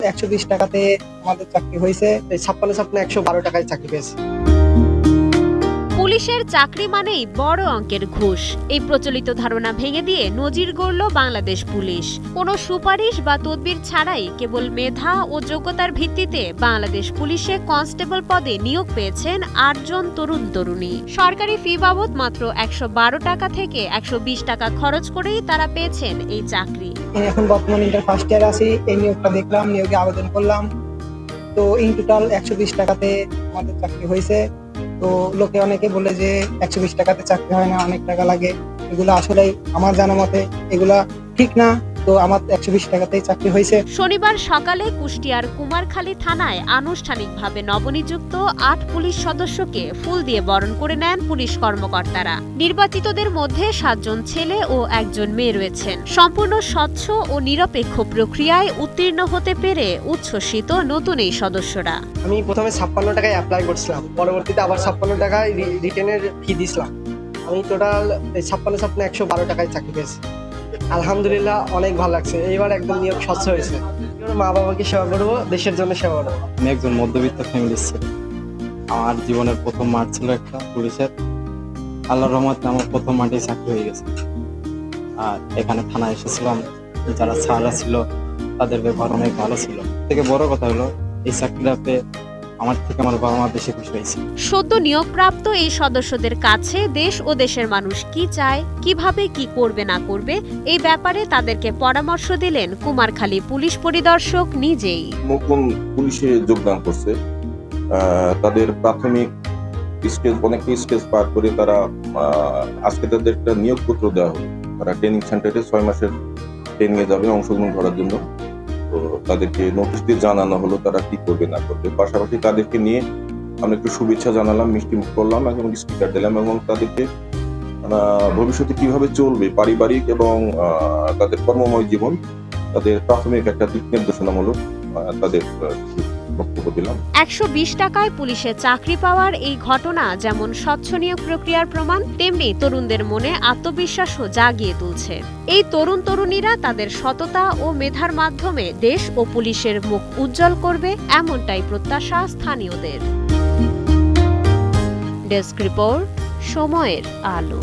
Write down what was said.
120 টাকাতে আমাদের চাকরি হয়েছে, 56 টাকায় চাকরি পেয়েছে। পুলিশের চাকরি মানেই বড় অঙ্কের ঘুষ। এই প্রচলিত ধারণা ভেঙে দিয়ে নজির গড়ল বাংলাদেশ পুলিশ। কোনো সুপারিশ বা তদবির ছাড়াই কেবল মেধা ও যোগ্যতার ভিত্তিতে বাংলাদেশ পুলিশে কনস্টেবল পদে নিয়োগ পেয়েছেন 8 জন তরুণ তরুণী। সরকারি ফি বাবদ মাত্র 112 টাকা থেকে 120 টাকা খরচ করেই তারা পেয়েছেন এই চাকরি। এখন বর্তমান ইন্টার ফার্স্ট ইয়ারে আছি, এই নিয়োগটা দেখলাম, নিয়োগে আবেদন করলাম। তো ইন টোটাল 120 টাকাতে আমাদের চাকরি হয়েছে। তো লোকে অনেকে বলে যে 120 টাকাতে চাকরি হয় না, অনেক টাকা লাগে। এগুলো আসলে আমার জানা মতে এগুলা ঠিক না। তো আমার 120 টাকাতেই চাকরি হয়েছে। শনিবার সকালে কুষ্টিয়ার কুমারখালী থানায় আনুষ্ঠানিকভাবে নবনিযুক্ত 8 পুলিশ সদস্যকে ফুল দিয়ে বরণ করে নেন পুলিশ কর্মকর্তারা। নির্বাচিতদের মধ্যে 7 জন ছেলে ও 1 জন মেয়ে রয়েছেন। সম্পূর্ণ স্বচ্ছ ও নিরপেক্ষ প্রক্রিয়ায় উত্তীর্ণ হতে পেরে উচ্ছ্বসিত নতুন এই সদস্যরা। আমি প্রথমে 56 টাকায় অ্যাপ্লাই করছিলাম, পরবর্তীতে আবার 56 টাকায় রিটেনের ফি দিয়েছিলাম। আমি টোটাল 112 টাকায় চাকরি পেয়েছি। আলহামদুলিল্লাহ, অনেক ভালো লাগছে। এইবার একদম নিয়োগ স্বচ্ছ হয়েছে। মা বাবাকে সেবা করবো, দেশের জন্য সেবা করবো। আমি একজন মধ্যবিত্ত ফ্যামিলির ছেলে। আমার জীবনের প্রথম মাঠ ছিল একটা পুলিশের। আল্লাহর রহমতে আমার প্রথম মাঠেই চাকরি হয়ে গেছে। আর এখানে থানায় এসেছিলাম, যারা স্যাররা ছিল তাদের ব্যবহার অনেক ভালো ছিল। থেকে বড় কথা হলো এই চাকরিটা পেয়ে আমার থেকে আমার বাবা মা বেশি খুশি হয়েছে। সদ্য নিয়োগপ্রাপ্ত এই সদস্যদের কাছে দেশ ও দেশের মানুষ কি চায়, কিভাবে কি করবে না করবে, এই ব্যাপারে তাদেরকে পরামর্শ দিলেন কুমারখালী পুলিশ পরিদর্শক নিজেই। নতুন পুলিশে যোগদান করছে, তাদের প্রাথমিক স্টেজ, অনেকটা স্টেজ পার করে তারা আজকে তাদের একটা নিয়োগপত্র দেওয়া হলো। তারা ট্রেনিং সেন্টারে 6 মাসের ট্রেনিংয়ে যাবে অংশগ্রহণ করার জন্য। তো তাদেরকে নোটিশ দিয়ে জানানো হলো তারা কি করবে না করবে। পাশাপাশি তাদেরকে নিয়ে আমরা একটু শুভেচ্ছা জানালাম, মিষ্টি মুখ করলাম এবং স্পিকার দিলাম এবং তাদেরকে ভবিষ্যতে কিভাবে চলবে পারিবারিক এবং তাদের কর্মময় জীবন, তাদের প্রাথমিক একটা দিক নির্দেশনামূলক তাদের বক্তব্য দিলাম। 120 টাকায় পুলিশে চাকরি পাওয়ার এই ঘটনা যেমন স্বচ্ছ নিয়োগ প্রক্রিয়ার প্রমাণ, তেমনি তরুণদের মনে আত্মবিশ্বাসও জাগিয়ে তুলছে। এই তরুণ তরুণীরা তাদের সততা ও মেধার মাধ্যমে দেশ ও পুলিশের মুখ উজ্জ্বল করবে, এমনটাই প্রত্যাশা স্থানীয়দের। ডেস্ক রিপোর্ট, সময়ের আলো।